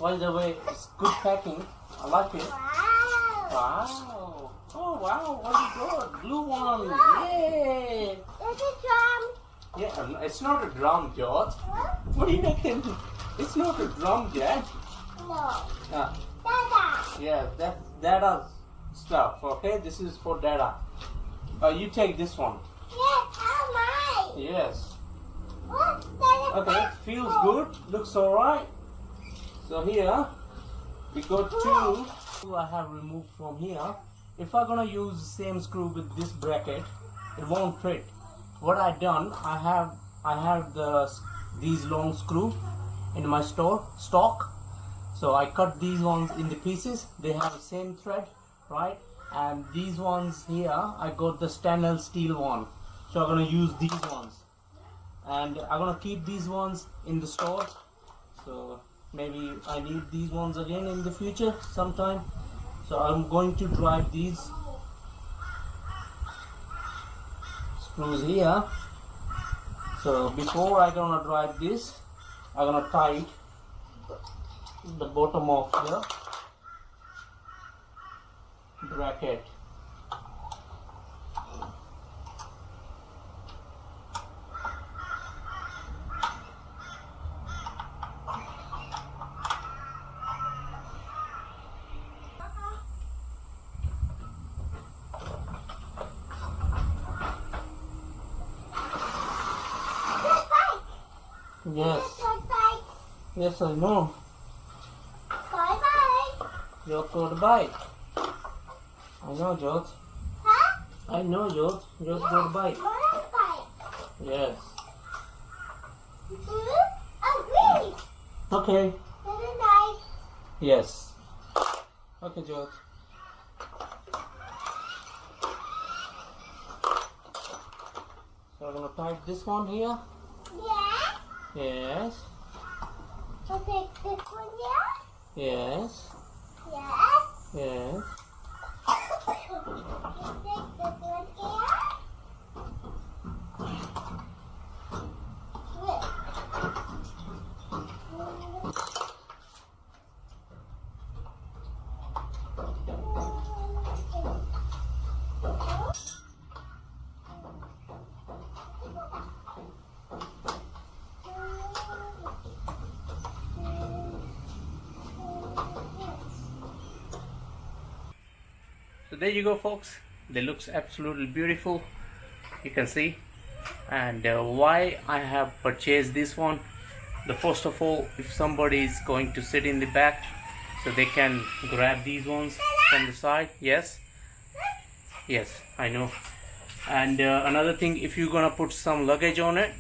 By the way, it's good packing. I like it. Wow. Wow. Oh wow, what is good? Blue one. Yay. It's a drum. Yeah, it's not a drum, George. What do you reckon? It's not a drum, Jack. No. Ah, Dada. yeah, that's Dada's stuff. Okay, this is for Dada. You take this one. Yes, how mine? Yes. What's that? Okay, feels good. Looks alright. So here we got two I have removed from here. If I'm gonna use the same screw with this bracket, it won't fit. What I done, I have these long screw in my stock. So I cut these ones in the pieces. They have the same thread, right? And these ones here, I got the stainless steel one. So I'm gonna use these ones. And I'm gonna keep these ones in the store. So maybe I need these ones again in the future sometime. So I'm going to drive these screws here. So before I'm gonna drive this, I'm gonna tight the bottom of the bracket. Yes. Yes, I know. Bye-bye. George got a bike. I know, George. Huh? I know, George. George got a bike. Bye-bye. Yes. Agree. Okay. Good night. Yes. Okay, George. So I'm gonna type this one here. Yeah. Yes. I'll take this one here. Yes. Yes. Yes. I'll take this one So there you go, folks. They looks absolutely beautiful. You can see. And why I have purchased this one. The first of all, if somebody is going to sit in the back, so they can grab these ones from the side. Yes. Yes, I know. And another thing, if you're gonna put some luggage on it,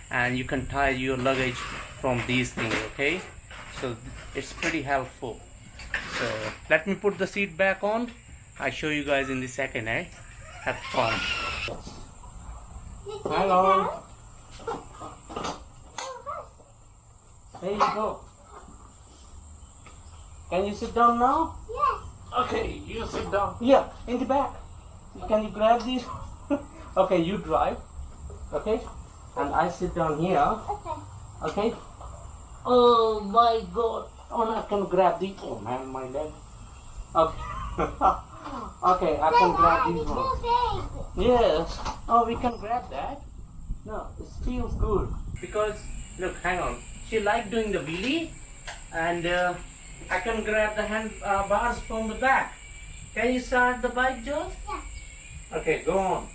and you can tie your luggage from these things, okay? So it's pretty helpful. So let me put the seat back on. I'll show you guys in the second, eh? Have fun. Hello. There you go. Can you sit down now? Yes. Okay, you sit down. Here, in the back. Can you grab these? Okay, you drive. Okay? And I sit down here. Okay. Okay? Oh my god. Oh, I can grab these. Oh man, my leg. Okay. Okay, I can grab these ones. Yes. Oh, we can grab that. No, it feels good. Because, look, hang on. She liked doing the wheelie. And I can grab the hand bars from the back. Can you start the bike, George? Yeah. Okay, go on.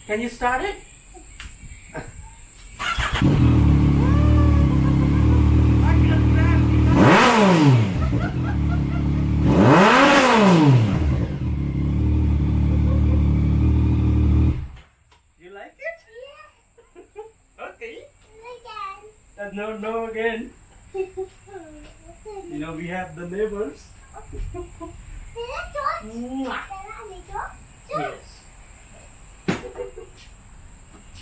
Can you start it? I can grab it. You like it? Yeah. Okay. Again. No again. You know, we have the neighbors. Mwah. Yes.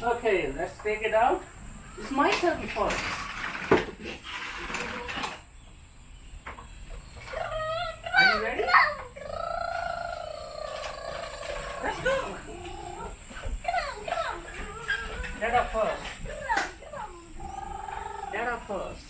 Okay, let's take it out. It's my turn first. Are you ready? Let's go. Dada first. Dada first.